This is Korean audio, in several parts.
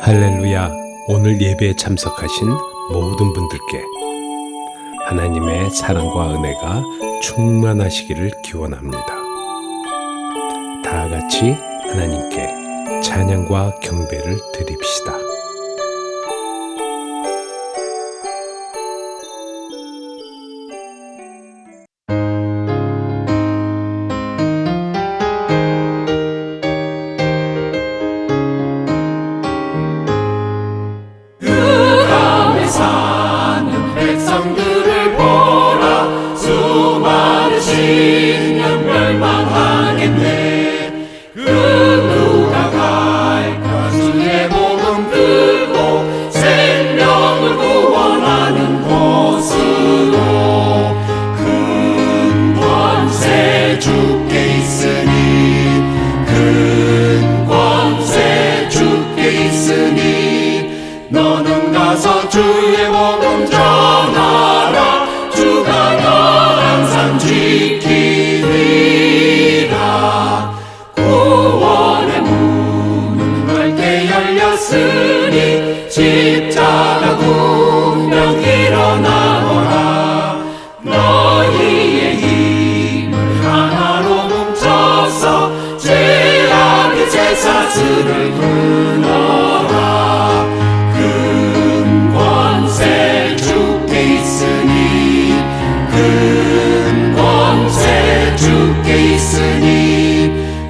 할렐루야. 오늘 예배에 참석하신 모든 분들께 하나님의 사랑과 은혜가 충만하시기를 기원합니다. 다 같이 하나님께 찬양과 경배를 드립시다. 너는 가서 주의 복음 전하라. 주가 너 항상 지키리라. 구원의 문은 넓게 열렸으니 십자가 운명 일어나거라. 너희의 힘을 하나로 뭉쳐서 죄악의 제사슬을 끊어라.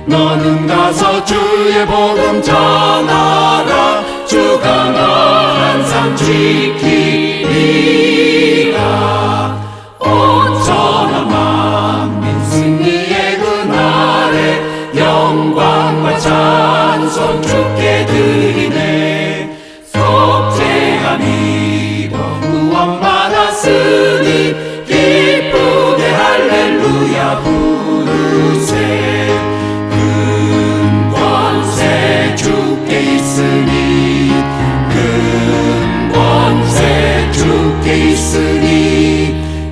너는 가서 주의 복음 전하라. 주가 너 항상 지키리라. 온전한 만민 승리의 그날에 영광과 찬송 주께 드리네. 속죄함 입어 구원 받았으니 기쁘게 할렐루야 부르세.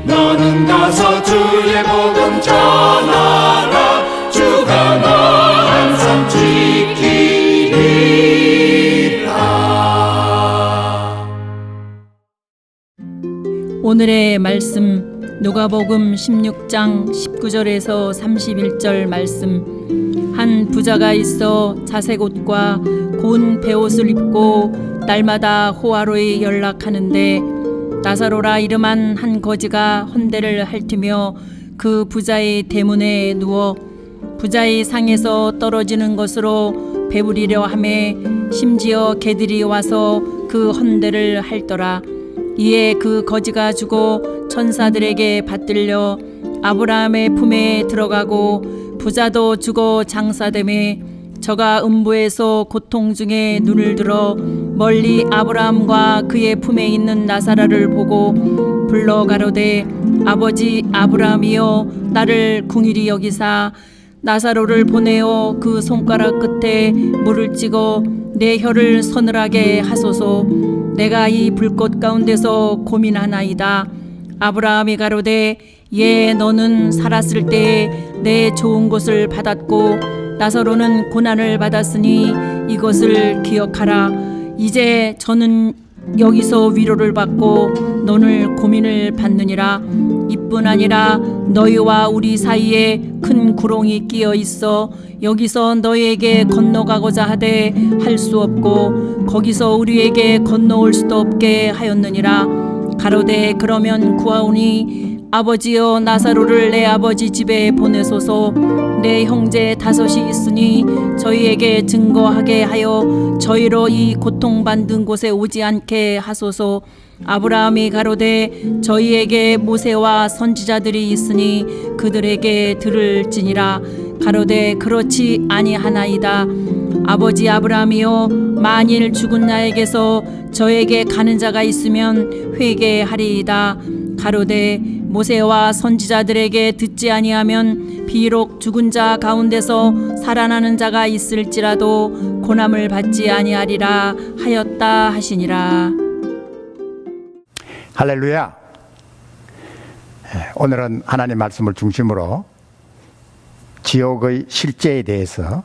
너는 가서 주의 복음 전하라. 주가 너 항상 지키리라. 오늘의 말씀 누가복음 16장 19절에서 31절 말씀. 한 부자가 있어 자색 옷과 고운 베옷을 입고 날마다 호화로이 연락하는데 나사로라 이름한 한 거지가 헌대를 핥으며 그 부자의 대문에 누워 부자의 상에서 떨어지는 것으로 배부리려 하매 심지어 개들이 와서 그 헌대를 핥더라. 이에 그 거지가 죽어 천사들에게 받들려 아브라함의 품에 들어가고 부자도 죽어 장사되매 저가 음부에서 고통 중에 눈을 들어 멀리 아브라함과 그의 품에 있는 나사로를 보고 불러 가로되 아버지 아브라함이여 나를 궁일이 여기사 나사로를 보내어 그 손가락 끝에 물을 찍어 내 혀를 서늘하게 하소서. 내가 이 불꽃 가운데서 고민하나이다. 아브라함이 가로되 예 너는 살았을 때에 내 좋은 것을 받았고 나사로는 고난을 받았으니 이것을 기억하라. 이제 저는 여기서 위로를 받고 너는 고민을 받느니라. 이뿐 아니라 너희와 우리 사이에 큰 구렁이 끼어 있어 여기서 너희에게 건너가고자 하되 할 수 없고 거기서 우리에게 건너올 수도 없게 하였느니라. 가로되 그러면 구하오니 아버지여 나사로를 내 아버지 집에 보내소서. 내 형제 5이 있으니 저희에게 증거하게 하여 저희로 이 고통받는 곳에 오지 않게 하소서. 아브라함이 가로되 저희에게 모세와 선지자들이 있으니 그들에게 들을지니라. 가로되 그렇지 아니하나이다. 아버지 아브라함이여 만일 죽은 나에게서 저에게 가는 자가 있으면 회개하리이다. 가로되 모세와 선지자들에게 듣지 아니하면 비록 죽은 자 가운데서 살아나는 자가 있을지라도 고난을 받지 아니하리라 하였다 하시니라. 할렐루야. 오늘은 하나님 말씀을 중심으로 지옥의 실제에 대해서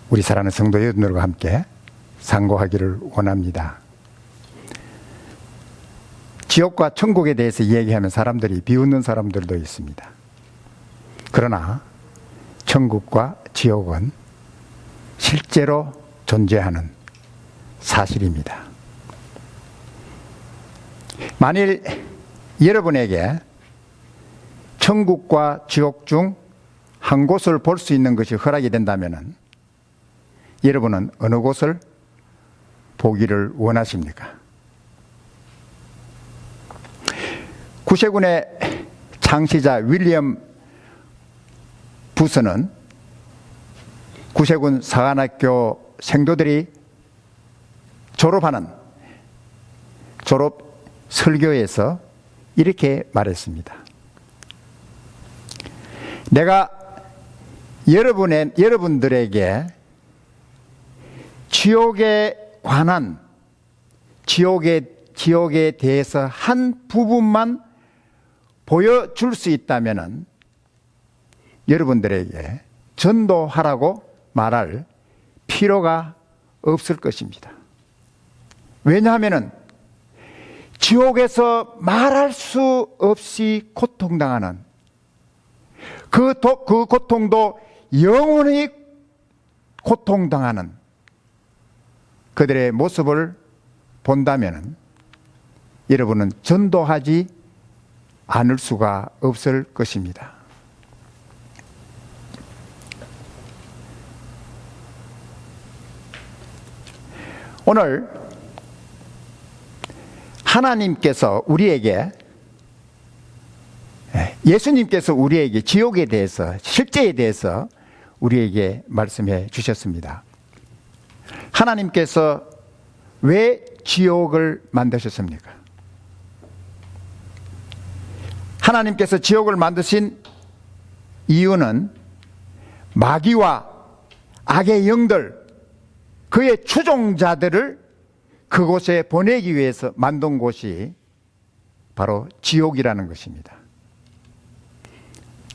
우리 사랑하는 성도 여러분들과 함께 상고하기를 원합니다. 지옥과 천국에 대해서 이야기하면 사람들이 비웃는 사람들도 있습니다. 그러나 천국과 지옥은 실제로 존재하는 사실입니다. 만일 여러분에게 천국과 지옥 중 한 곳을 볼 수 있는 것이 허락이 된다면 여러분은 어느 곳을 보기를 원하십니까? 구세군의 창시자 윌리엄 부스는 구세군 사관학교 생도들이 졸업하는 졸업 설교에서 이렇게 말했습니다. 내가 여러분들에게 지옥에 관한 지옥에 대해서 한 부분만 보여줄 수 있다면 여러분들에게 전도하라고 말할 필요가 없을 것입니다. 왜냐하면 지옥에서 말할 수 없이 고통당하는 그 고통도 영원히 고통당하는 그들의 모습을 본다면 여러분은 전도하지 않을 수가 없을 것입니다. 오늘 하나님께서 우리에게 예수님께서 우리에게 지옥에 대해서 실제에 대해서 우리에게 말씀해 주셨습니다. 하나님께서 왜 지옥을 만드셨습니까? 하나님께서 지옥을 만드신 이유는 마귀와 악의 영들, 그의 추종자들을 그곳에 보내기 위해서 만든 곳이 바로 지옥이라는 것입니다.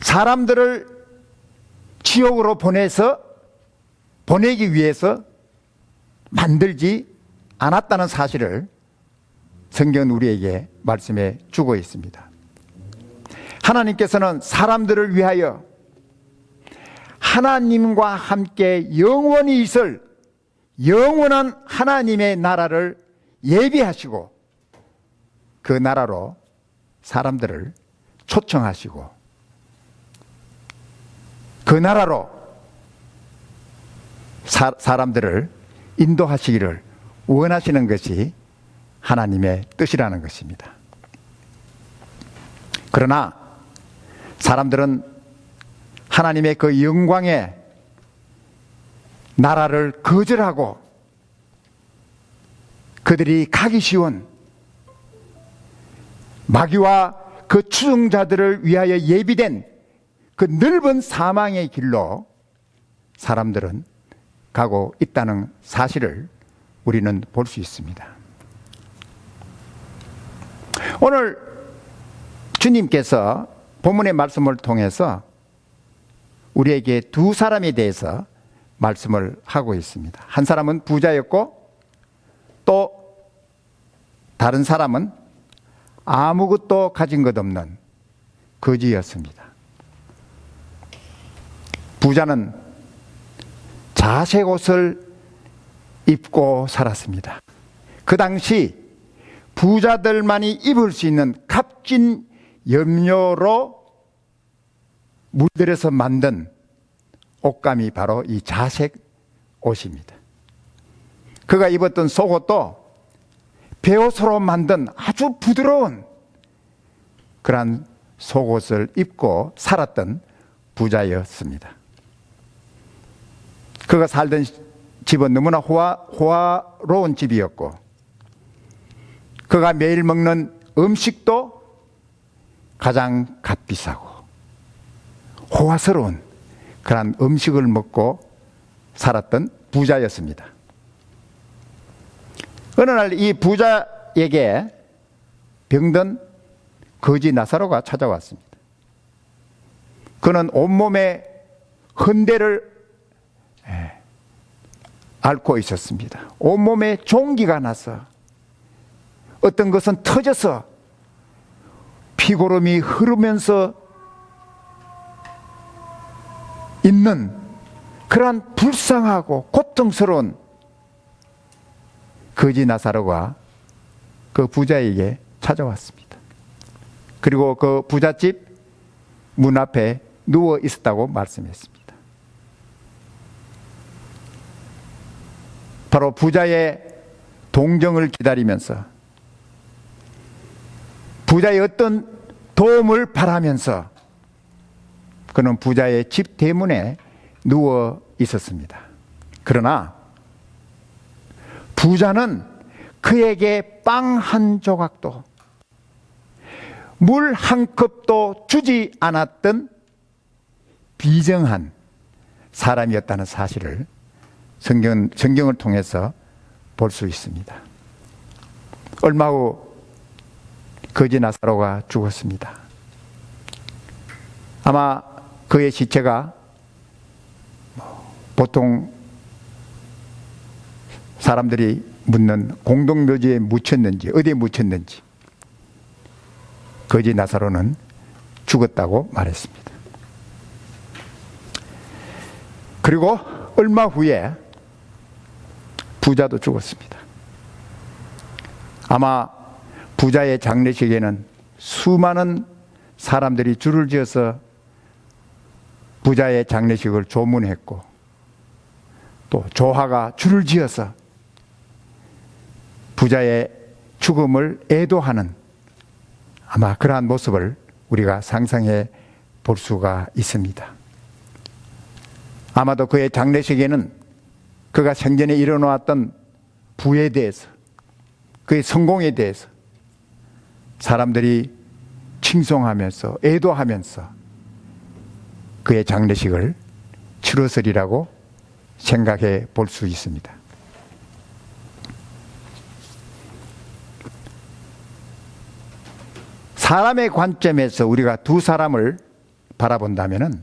사람들을 지옥으로 보내기 위해서 만들지 않았다는 사실을 성경은 우리에게 말씀해 주고 있습니다. 하나님께서는 사람들을 위하여 하나님과 함께 영원히 있을 영원한 하나님의 나라를 예비하시고 그 나라로 사람들을 초청하시고 그 나라로 사람들을 인도하시기를 원하시는 것이 하나님의 뜻이라는 것입니다. 그러나 사람들은 하나님의 그 영광의 나라를 거절하고 그들이 가기 쉬운 마귀와 그 추종자들을 위하여 예비된 그 넓은 사망의 길로 사람들은 가고 있다는 사실을 우리는 볼 수 있습니다. 오늘 주님께서 본문의 말씀을 통해서 우리에게 두 사람에 대해서 말씀을 하고 있습니다. 한 사람은 부자였고 또 다른 사람은 아무것도 가진 것 없는 거지였습니다. 부자는 자색 옷을 입고 살았습니다. 그 당시 부자들만이 입을 수 있는 값진 염료로 물들여서 만든 옷감이 바로 이 자색 옷입니다. 그가 입었던 속옷도 베옷으로 만든 아주 부드러운 그러한 속옷을 입고 살았던 부자였습니다. 그가 살던 집은 너무나 호화로운 집이었고 그가 매일 먹는 음식도 가장 값비싸고 호화스러운 그런 음식을 먹고 살았던 부자였습니다. 어느 날 이 부자에게 병든 거지 나사로가 찾아왔습니다. 그는 온몸에 흔대를 앓고 있었습니다. 온몸에 종기가 나서 어떤 것은 터져서 피고름이 흐르면서 있는 그러한 불쌍하고 고통스러운 거지 나사로가 그 부자에게 찾아왔습니다. 그리고 그 부잣집 문 앞에 누워 있었다고 말씀했습니다. 바로 부자의 동정을 기다리면서 부자의 어떤 도움을 바라면서 그는 부자의 집 대문에 누워 있었습니다. 그러나 부자는 그에게 빵 한 조각도 물 한 컵도 주지 않았던 비정한 사람이었다는 사실을 성경을 통해서 볼 수 있습니다. 얼마 후 거지 나사로가 죽었습니다. 아마 그의 시체가 보통 사람들이 묻는 공동묘지에 묻혔는지 어디에 묻혔는지 거지 나사로는 죽었다고 말했습니다. 그리고 얼마 후에 부자도 죽었습니다. 아마 부자의 장례식에는 수많은 사람들이 줄을 지어서 부자의 장례식을 조문했고 또 조화가 줄을 지어서 부자의 죽음을 애도하는 아마 그러한 모습을 우리가 상상해 볼 수가 있습니다. 아마도 그의 장례식에는 그가 생전에 이뤄놓았던 부에 대해서 그의 성공에 대해서 사람들이 칭송하면서 애도하면서 그의 장례식을 치렀으리라고 생각해 볼 수 있습니다. 사람의 관점에서 우리가 두 사람을 바라본다면은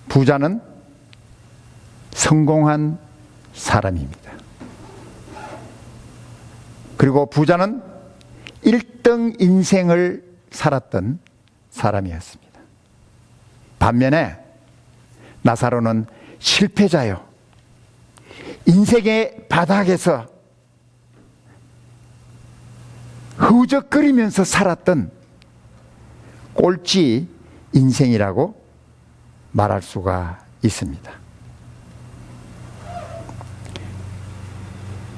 부자는 성공한 사람입니다. 그리고 부자는 1등 인생을 살았던 사람이었습니다. 반면에 나사로는 실패자요. 인생의 바닥에서 흐적거리면서 살았던 꼴찌 인생이라고 말할 수가 있습니다.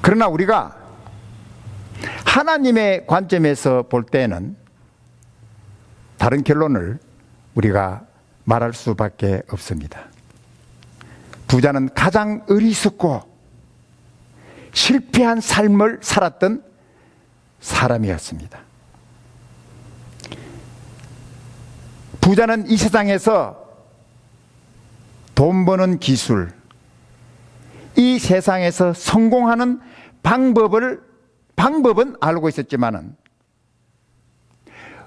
그러나 우리가 하나님의 관점에서 볼 때는 다른 결론을 우리가 말할 수밖에 없습니다. 부자는 가장 어리석고 실패한 삶을 살았던 사람이었습니다. 부자는 이 세상에서 돈 버는 기술, 이 세상에서 성공하는 방법은 알고 있었지만은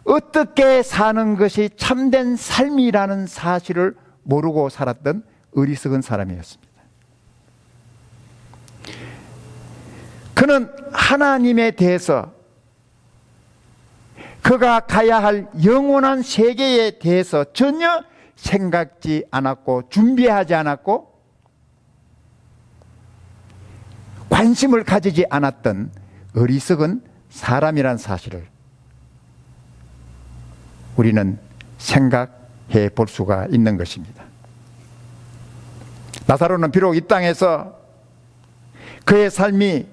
어떻게 사는 것이 참된 삶이라는 사실을 모르고 살았던 어리석은 사람이었습니다. 그는 하나님에 대해서 그가 가야 할 영원한 세계에 대해서 전혀 생각지 않았고 준비하지 않았고 관심을 가지지 않았던 어리석은 사람이란 사실을 우리는 생각해 볼 수가 있는 것입니다. 나사로는 비록 이 땅에서 그의 삶이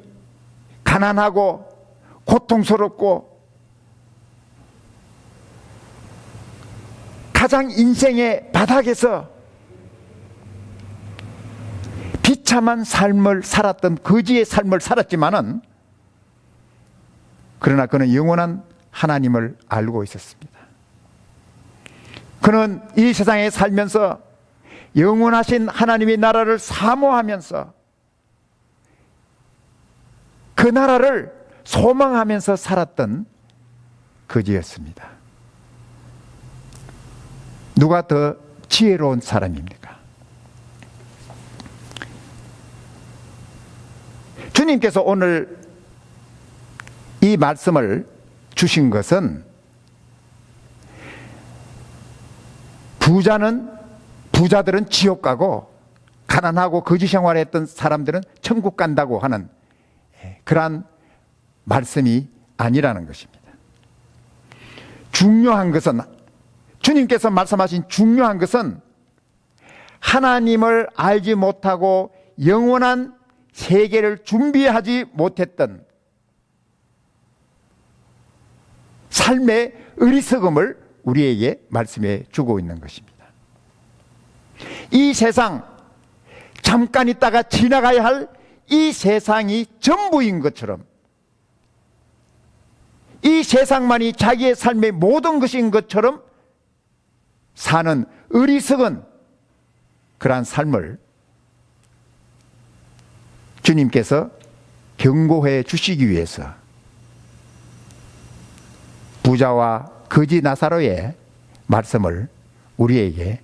가난하고 고통스럽고 가장 인생의 바닥에서 비참한 삶을 살았던 거지의 삶을 살았지만은 그러나 그는 영원한 하나님을 알고 있었습니다. 그는 이 세상에 살면서 영원하신 하나님의 나라를 사모하면서 그 나라를 소망하면서 살았던 거지였습니다. 누가 더 지혜로운 사람입니까? 주님께서 오늘 이 말씀을 주신 것은 부자들은 지옥 가고 가난하고 거지 생활했던 사람들은 천국 간다고 하는 그러한 말씀이 아니라는 것입니다. 중요한 것은, 주님께서 말씀하신 중요한 것은 하나님을 알지 못하고 영원한 세계를 준비하지 못했던 삶의 어리석음을 우리에게 말씀해 주고 있는 것입니다. 이 세상, 잠깐 있다가 지나가야 할 이 세상이 전부인 것처럼, 이 세상만이 자기의 삶의 모든 것인 것처럼 사는 어리석은 그러한 삶을 주님께서 경고해 주시기 위해서 부자와 거지 나사로의 말씀을 우리에게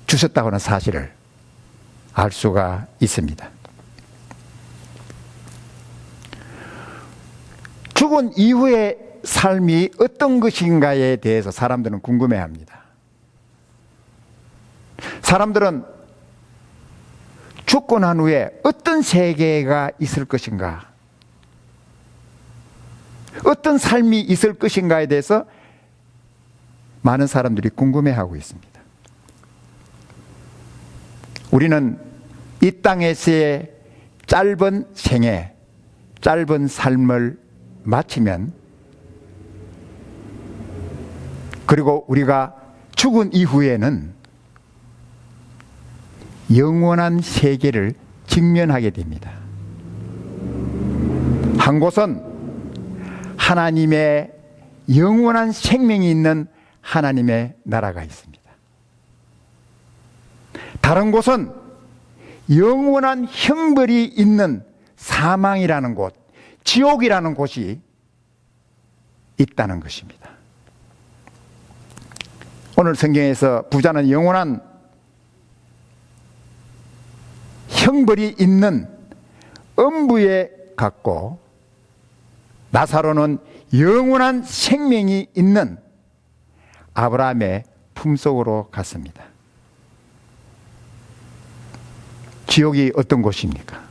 주셨다고 하는 사실을 알 수가 있습니다. 죽은 이후의 삶이 어떤 것인가에 대해서 사람들은 궁금해합니다. 사람들은 죽고 난 후에 어떤 세계가 있을 것인가, 어떤 삶이 있을 것인가에 대해서 많은 사람들이 궁금해하고 있습니다. 우리는 이 땅에서의 짧은 생애, 짧은 삶을 마치면, 그리고 우리가 죽은 이후에는 영원한 세계를 직면하게 됩니다. 한 곳은 하나님의 영원한 생명이 있는 하나님의 나라가 있습니다. 다른 곳은 영원한 형벌이 있는 사망이라는 곳, 지옥이라는 곳이 있다는 것입니다. 오늘 성경에서 부자는 영원한 형벌이 있는 음부에 갔고, 나사로는 영원한 생명이 있는 아브라함의 품속으로 갔습니다. 지옥이 어떤 곳입니까?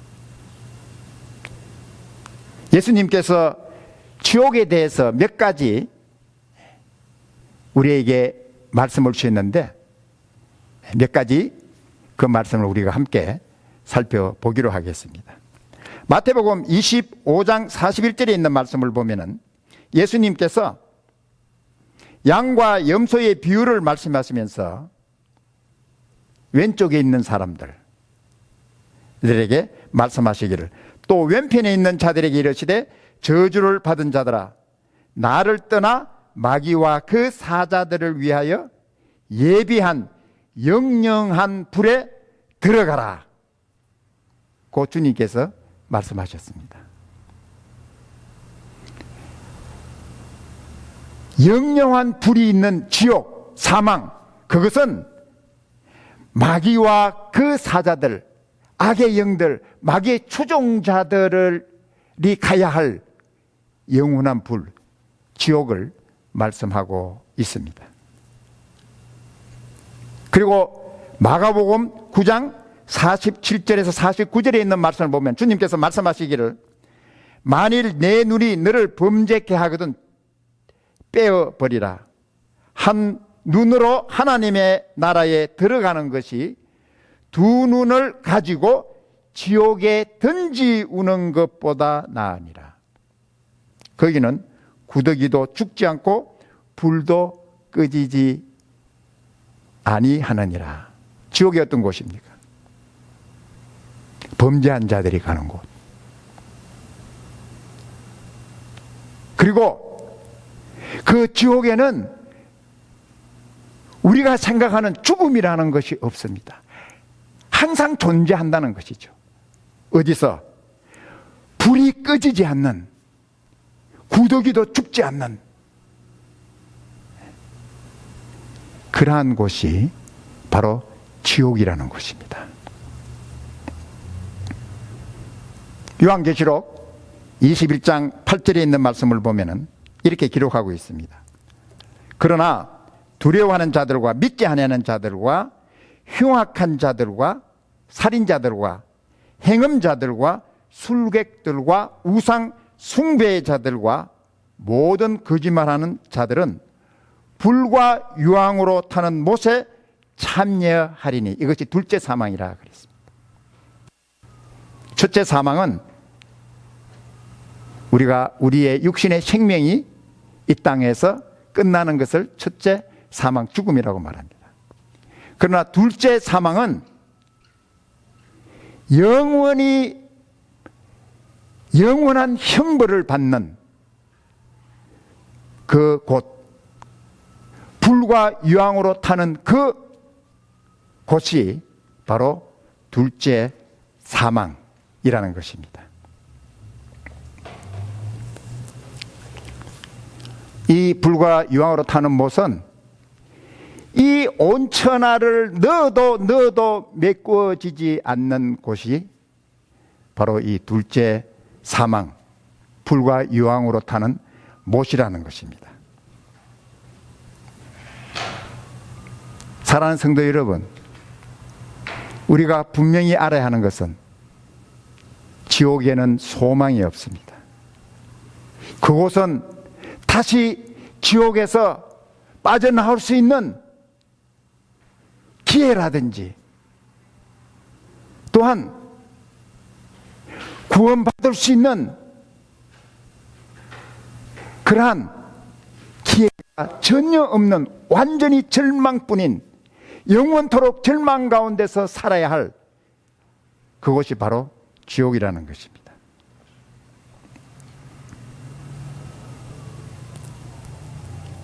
예수님께서 지옥에 대해서 몇 가지 우리에게 말씀을 주셨는데, 몇 가지 그 말씀을 우리가 함께 살펴보기로 하겠습니다. 마태복음 25장 41절에 있는 말씀을 보면은 예수님께서 양과 염소의 비유를 말씀하시면서 왼쪽에 있는 사람들에게 말씀하시기를, 또 왼편에 있는 자들에게 이르시되 저주를 받은 자들아, 나를 떠나 마귀와 그 사자들을 위하여 예비한 영영한 불에 들어가라. 고 주님께서 말씀하셨습니다. 영영한 불이 있는 지옥, 사망, 그것은 마귀와 그 사자들, 악의 영들, 마귀의 추종자들이 가야 할 영원한 불, 지옥을 말씀하고 있습니다. 그리고 마가복음 9장 47절에서 49절에 있는 말씀을 보면 주님께서 말씀하시기를, 만일 내 눈이 너를 범죄케 하거든 빼어버리라. 한 눈으로 하나님의 나라에 들어가는 것이 두 눈을 가지고 지옥에 던지우는 것보다 나으니라. 거기는 구더기도 죽지 않고 불도 꺼지지 아니하느니라. 지옥이 어떤 곳입니까? 범죄한 자들이 가는 곳. 그리고 그 지옥에는 우리가 생각하는 죽음이라는 것이 없습니다. 항상 존재한다는 것이죠. 어디서? 불이 꺼지지 않는, 구더기도 죽지 않는 그러한 곳이 바로 지옥이라는 곳입니다. 요한계시록 21장 8절에 있는 말씀을 보면은 이렇게 기록하고 있습니다. 그러나 두려워하는 자들과 믿지 아니하는 자들과 흉악한 자들과 살인자들과 행음자들과 술객들과 우상 숭배의 자들과 모든 거짓말하는 자들은 불과 유황으로 타는 못에 참여하리니, 이것이 둘째 사망이라 그랬습니다. 첫째 사망은 우리의 육신의 생명이 이 땅에서 끝나는 것을 첫째 사망, 죽음이라고 말합니다. 그러나 둘째 사망은 영원한 형벌을 받는 그 곳, 불과 유황으로 타는 그 곳이 바로 둘째 사망이라는 것입니다. 이 불과 유황으로 타는 못은 이 온천하를 넣어도 메꾸어지지 않는 곳이 바로 이 둘째 사망, 불과 유황으로 타는 못이라는 것입니다. 사랑하는 성도 여러분, 우리가 분명히 알아야 하는 것은 지옥에는 소망이 없습니다. 그곳은 다시 지옥에서 빠져나올 수 있는 기회라든지 또한 구원받을 수 있는 그러한 기회가 전혀 없는 완전히 절망뿐인, 영원토록 절망 가운데서 살아야 할 그곳이 바로 지옥이라는 것입니다.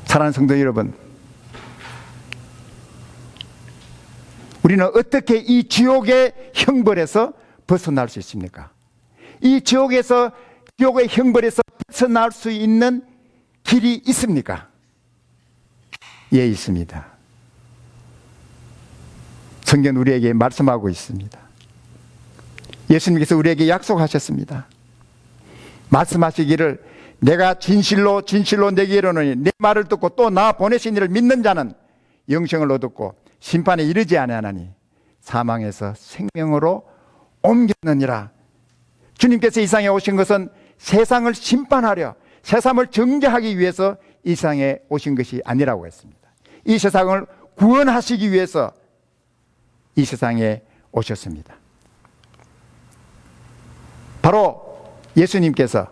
사랑하는 성도 여러분, 우리는 어떻게 이 지옥의 형벌에서 벗어날 수 있습니까? 이 지옥의 형벌에서 벗어날 수 있는 길이 있습니까? 예, 있습니다. 성경 우리에게 말씀하고 있습니다. 예수님께서 우리에게 약속하셨습니다. 말씀하시기를 내가 진실로 내게 이르노니 내 말을 듣고 또 나 보내신 이를 믿는 자는 영생을 얻었고 심판에 이르지 아니하나니 사망에서 생명으로 옮겼느니라. 주님께서 이 세상에 오신 것은 세상을 심판하려, 세상을 정죄하기 위해서 이 세상에 오신 것이 아니라고 했습니다. 이 세상을 구원하시기 위해서 이 세상에 오셨습니다. 바로 예수님께서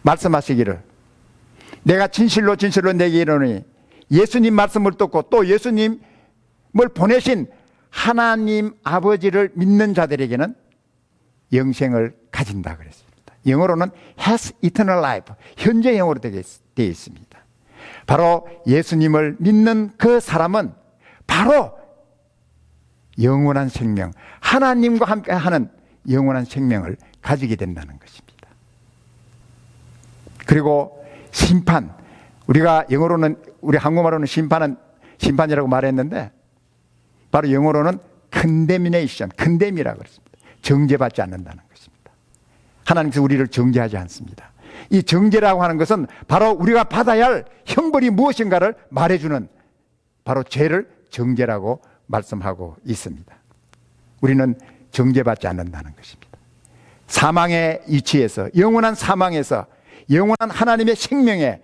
말씀하시기를 내가 진실로 내게 이르노니, 예수님 말씀을 듣고 또 예수님을 보내신 하나님 아버지를 믿는 자들에게는 영생을 가진다 그랬습니다. 영어로는 has eternal life, 현재 영어로 되어 있습니다. 바로 예수님을 믿는 그 사람은 바로 영원한 생명, 하나님과 함께 하는 영원한 생명을 가지게 된다는 것입니다. 그리고 심판, 우리가 영어로는, 우리 한국말로는 심판이라고 말했는데 바로 영어로는 condemn이라고 그랬습니다. 정죄받지 않는다는 것입니다. 하나님께서 우리를 정죄하지 않습니다. 이 정죄라고 하는 것은 바로 우리가 받아야 할 형벌이 무엇인가를 말해주는, 바로 죄를 정죄라고 말씀하고 있습니다. 우리는 정죄받지 않는다는 것입니다. 사망의 위치에서, 영원한 사망에서 영원한 하나님의 생명의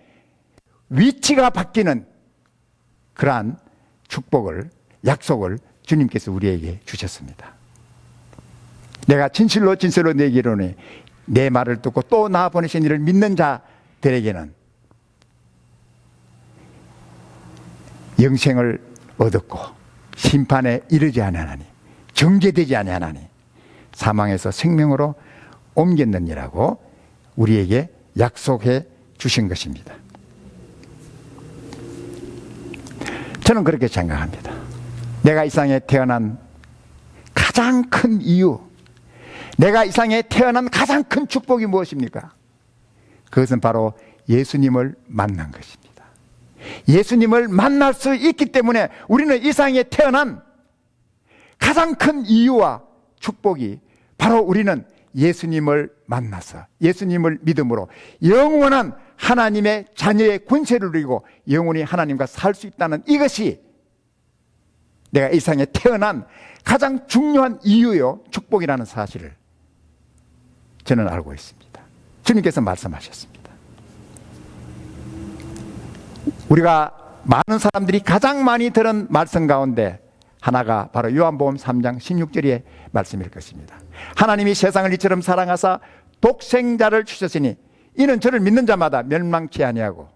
위치가 바뀌는 그러한 축복을, 약속을 주님께서 우리에게 주셨습니다. 내가 진실로 내게 이르노니 내 말을 듣고 또 나 보내신 이를 믿는 자들에게는 영생을 얻었고 심판에 이르지 아니하나니, 정죄되지 아니하나니 사망에서 생명으로 옮겼느니라고 우리에게 약속해 주신 것입니다. 저는 그렇게 생각합니다. 내가 이 세상에 태어난 가장 큰 이유, 내가 이 세상에 태어난 가장 큰 축복이 무엇입니까? 그것은 바로 예수님을 만난 것입니다. 예수님을 만날 수 있기 때문에 우리는 이 세상에 태어난 가장 큰 이유와 축복이 바로 우리는 예수님을 만나서 예수님을 믿음으로 영원한 하나님의 자녀의 권세를 누리고 영원히 하나님과 살 수 있다는 이것이 내가 이 세상에 태어난 가장 중요한 이유요 축복이라는 사실을 저는 알고 있습니다. 주님께서 말씀하셨습니다. 우리가 많은 사람들이 가장 많이 들은 말씀 가운데 하나가 바로 요한복음 3장 16절의 말씀일 것입니다. 하나님이 세상을 이처럼 사랑하사 독생자를 주셨으니 이는 저를 믿는 자마다 멸망치 아니하고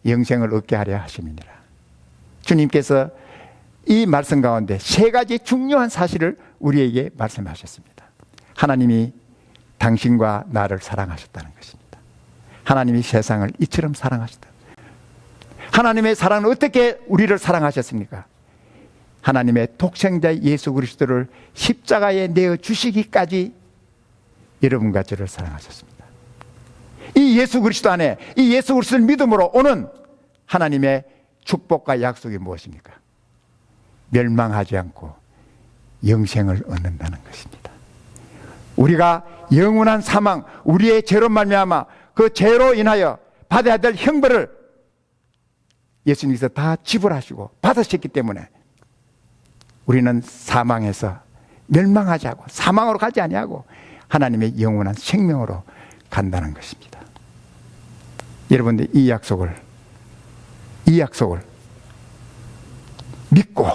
영생을 얻게 하려 하심이니라. 주님께서 이 말씀 가운데 세 가지 중요한 사실을 우리에게 말씀하셨습니다. 하나님이 당신과 나를 사랑하셨다는 것입니다. 하나님이 세상을 이처럼 사랑하셨다. 하나님의 사랑은 어떻게 우리를 사랑하셨습니까? 하나님의 독생자 예수 그리스도를 십자가에 내어 주시기까지 여러분과 저를 사랑하셨습니다. 이 예수 그리스도 안에 이 예수 그리스도를 믿음으로 오는 하나님의 축복과 약속이 무엇입니까? 멸망하지 않고 영생을 얻는다는 것입니다. 우리가 영원한 사망, 우리의 죄로 말미암아 그 죄로 인하여 받아야 될 형벌을 예수님께서 다 지불하시고 받으셨기 때문에 우리는 사망에서 멸망하지 않고 사망으로 가지 아니하고 하나님의 영원한 생명으로 간다는 것입니다. 여러분들 이 약속을 믿고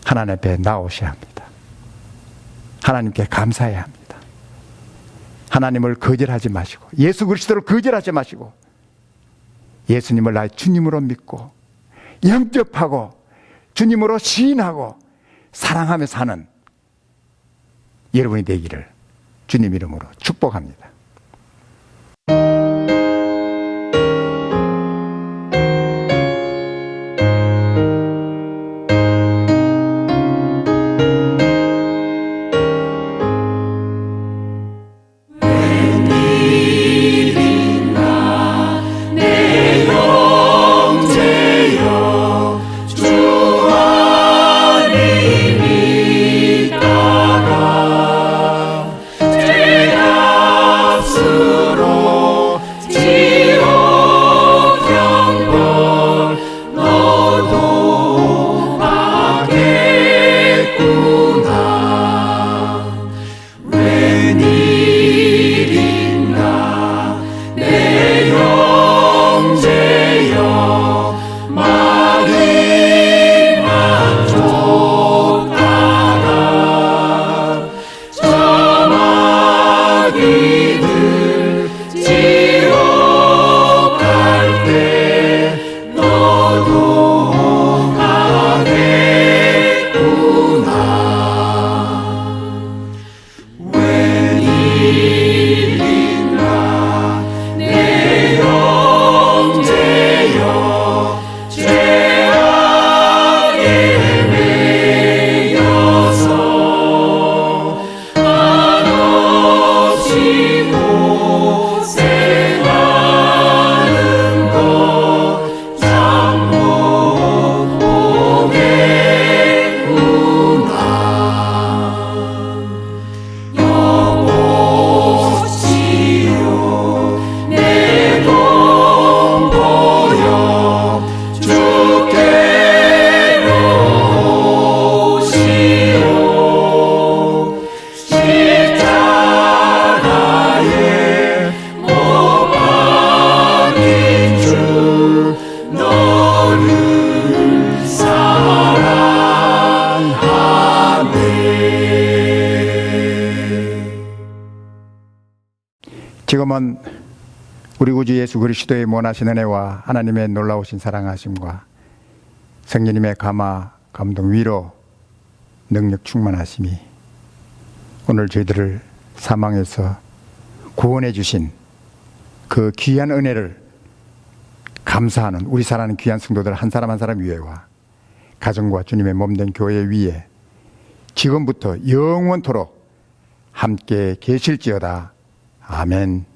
하나님 앞에 나오셔야 합니다. 하나님께 감사해야 합니다. 하나님을 거절하지 마시고 예수 그리스도를 거절하지 마시고 예수님을 나의 주님으로 믿고 영접하고 주님으로 시인하고 사랑하며 사는 여러분이 되기를 주님 이름으로 축복합니다. 지금은 우리 구주 예수 그리스도의 원하신 은혜와 하나님의 놀라우신 사랑하심과 성령님의 감화, 감동, 위로, 능력 충만하심이 오늘 저희들을 사망에서 구원해 주신 그 귀한 은혜를 감사하는 우리 사랑하는 귀한 성도들 한 사람 한 사람 위에와 가정과 주님의 몸된 교회 위에 지금부터 영원토록 함께 계실지어다. 아멘.